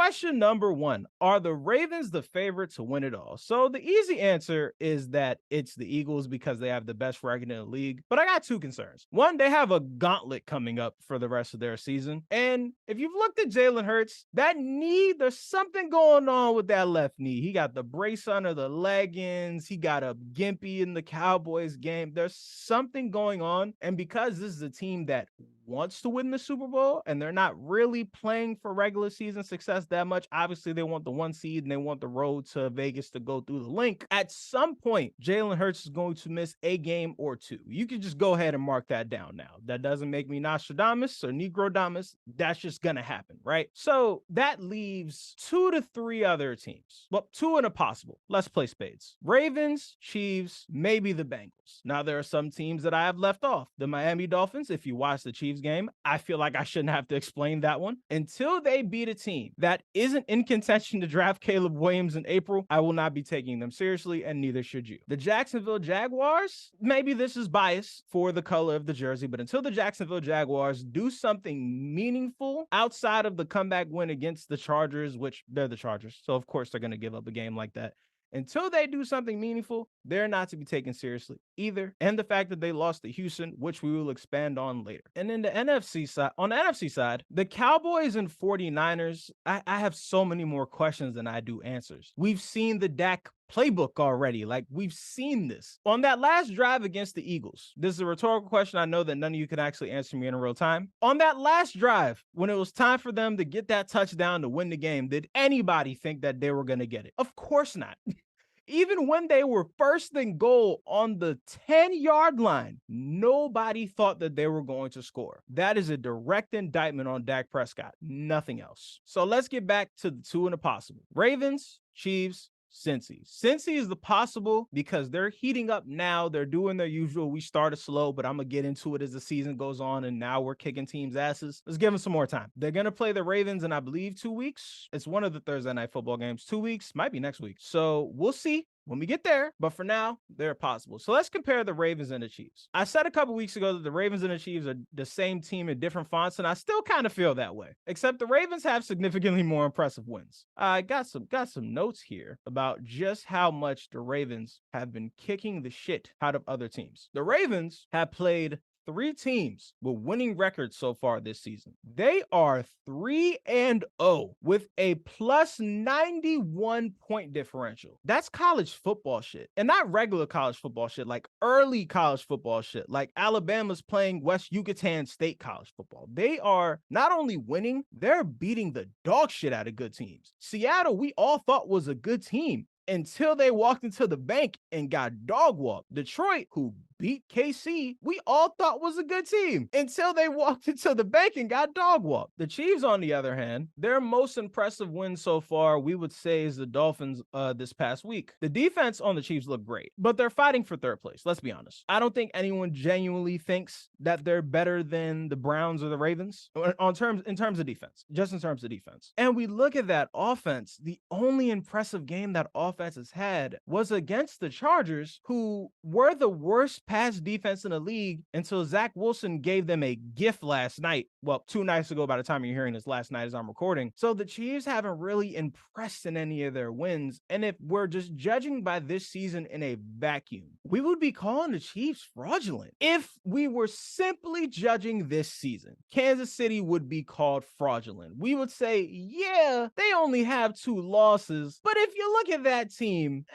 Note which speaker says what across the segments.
Speaker 1: Question number 1, are the Ravens the favorite to win it all? So the easy answer is that it's the Eagles because they have the best record in the league. But I got two concerns. One, they have a gauntlet coming up for the rest of their season. And if you've looked at Jalen Hurts, that knee, there's something going on with that left knee. He got the brace under the leggings. He got a gimpy in the Cowboys game. There's something going on. And because this is a team that wants to win the Super Bowl and they're not really playing for regular season success that much, obviously they want the 1 seed and they want the road to Vegas to go through the link. At some point, Jalen Hurts is going to miss a game or two. You can just go ahead and mark that down now. That doesn't make me Nostradamus or Negrodamus. That's just going to happen, right? So that leaves 2 to 3 other teams. Well, 2 and a possible. Let's play spades. Ravens, Chiefs, maybe the Bengals. Now, there are some teams that I have left off. The Miami Dolphins, if you watch the Chiefs game, I feel like I shouldn't have to explain that one. Until they beat a team that isn't in contention to draft Caleb Williams in April, I will not be taking them seriously, and neither should you. The Jacksonville Jaguars, maybe this is bias for the color of the jersey, but until the Jacksonville Jaguars do something meaningful outside of the comeback win against the Chargers, which they're the Chargers, so of course they're going to give up a game like that. Until they do something meaningful, they're not to be taken seriously either. And the fact that they lost to Houston, which we will expand on later. And then the NFC side, on the NFC side, the Cowboys and 49ers, I have so many more questions than I do answers. We've seen the Dak playbook already. Like, we've seen this. On that last drive against the Eagles, this is a rhetorical question. I know that none of you can actually answer me in real time. On that last drive, when it was time for them to get that touchdown to win the game, did anybody think that they were going to get it? Of course not. Even when they were first and goal on the 10-yard line, nobody thought that they were going to score. That is a direct indictment on Dak Prescott, nothing else. So let's get back to the 2 and the possible. Ravens, Chiefs, Cincy. Cincy is the possible because they're heating up now. They're doing their usual. We started slow, but I'm going to get into it as the season goes on, and now we're kicking teams' asses. Let's give them some more time. They're going to play the Ravens in, I believe, 2 weeks. It's one of the Thursday night football games. 2 weeks, might be next week. So we'll see when we get there, but for now, they're possible. So let's compare the Ravens and the Chiefs. I said a couple weeks ago that the Ravens and the Chiefs are the same team in different fonts, and I still kind of feel that way, except the Ravens have significantly more impressive wins. I got some notes here about just how much the Ravens have been kicking the shit out of other teams. The Ravens have played 3 teams with winning records so far this season. They are 3-0 with a plus 91 point differential. That's college football shit. And not regular college football shit, like early college football shit, like Alabama's playing West Yucatan State college football. They are not only winning, they're beating the dog shit out of good teams. Seattle, we all thought was a good team until they walked into the bank and got dog walked. Detroit, who beat KC, we all thought was a good team until they walked into the bank and got dog walked. The Chiefs, on the other hand, their most impressive win so far, we would say, is the Dolphins this past week. The defense on the Chiefs looked great, but they're fighting for 3rd place. Let's be honest. I don't think anyone genuinely thinks that they're better than the Browns or the Ravens in terms of defense, just in terms of defense. And we look at that offense, the only impressive game that offense has had was against the Chargers, who were the worst pass defense in the league until Zach Wilson gave them a gift last night. Well, 2 nights ago by the time you're hearing this, last night as I'm recording. So the Chiefs haven't really impressed in any of their wins. And if we're just judging by this season in a vacuum, we would be calling the Chiefs fraudulent. If we were simply judging this season, Kansas City would be called fraudulent. We would say, yeah, they only have 2 losses. But if you look at that team,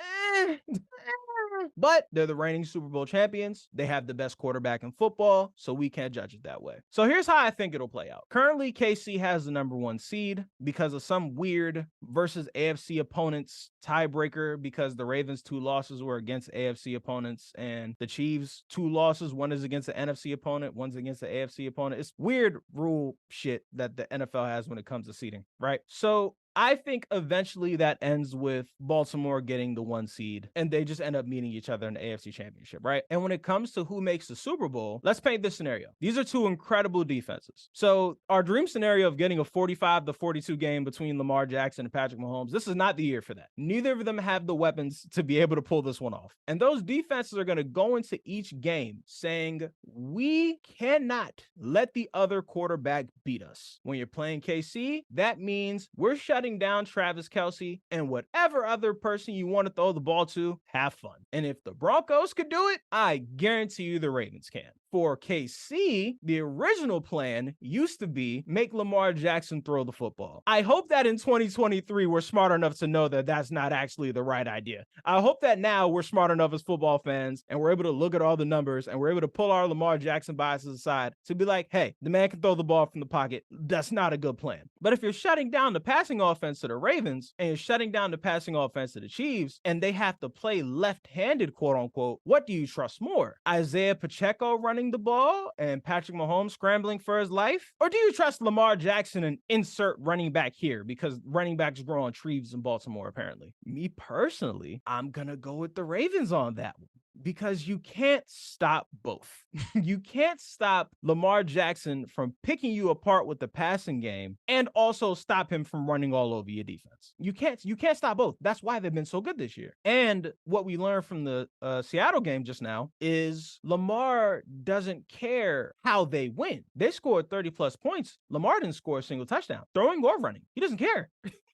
Speaker 1: but they're the reigning Super Bowl champions. They have the best quarterback in football, so we can't judge it that way. So here's how I think it'll play out. Currently, KC has the number 1 seed because of some weird versus AFC opponents tiebreaker, because the Ravens' 2 losses were against AFC opponents, and the Chiefs' 2 losses, one is against the NFC opponent, one's against the AFC opponent. It's weird rule shit that the NFL has when it comes to seeding, right? So I think eventually that ends with Baltimore getting the 1 seed and they just end up meeting each other in the AFC Championship, right? And when it comes to who makes the Super Bowl, let's paint this scenario. These are 2 incredible defenses. So our dream scenario of getting a 45-42 game between Lamar Jackson and Patrick Mahomes, this is not the year for that. Neither of them have the weapons to be able to pull this one off. And those defenses are going to go into each game saying, we cannot let the other quarterback beat us. When you're playing KC, that means we're shutting shutting down Travis Kelce and whatever other person you want to throw the ball to, have fun. And if the Broncos could do it, I guarantee you the Ravens can. For KC, the original plan used to be make Lamar Jackson throw the football. I hope that in 2023, we're smart enough to know that that's not actually the right idea. I hope that now we're smart enough as football fans and we're able to look at all the numbers and we're able to pull our Lamar Jackson biases aside to be like, hey, the man can throw the ball from the pocket. That's not a good plan. But if you're shutting down the passing offense to the Ravens and you're shutting down the passing offense to the Chiefs and they have to play left-handed, quote unquote, what do you trust more? Isaiah Pacheco running the ball and Patrick Mahomes scrambling for his life? Or do you trust Lamar Jackson and insert running back here because running backs grow on trees in Baltimore, apparently? Me personally, I'm going to go with the Ravens on that one because you can't stop both. You can't stop Lamar Jackson from picking you apart with the passing game and also stop him from running all over your defense. You can't stop both. That's why they've been so good this year. And what we learned from the Seattle game just now is Lamar doesn't care how they win. They scored 30 plus points. Lamar didn't score a single touchdown, throwing or running. He doesn't care.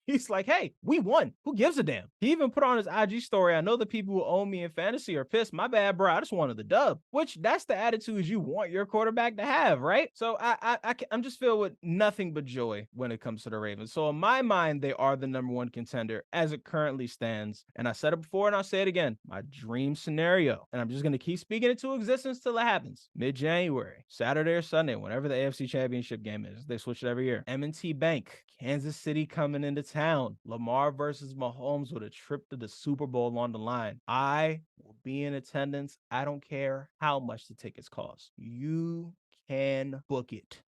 Speaker 1: He's like, hey, we won. Who gives a damn? He even put on his IG story, I know the people who own me in fantasy are pissed. My bad, bro. I just wanted the dub, which that's the attitude you want your quarterback to have, right? So I'm just filled with nothing but joy when it comes to the Ravens. So in my mind, they are the number one contender as it currently stands. And I said it before and I'll say it again, my dream scenario. And I'm just going to keep speaking it to existence till it happens. Mid-January, Saturday or Sunday, whenever the AFC Championship game is. They switch it every year. M&T Bank, Kansas City coming into town. Lamar versus Mahomes with a trip to the Super Bowl on the line. I will be in attendance. I don't care how much the tickets cost. You can book it.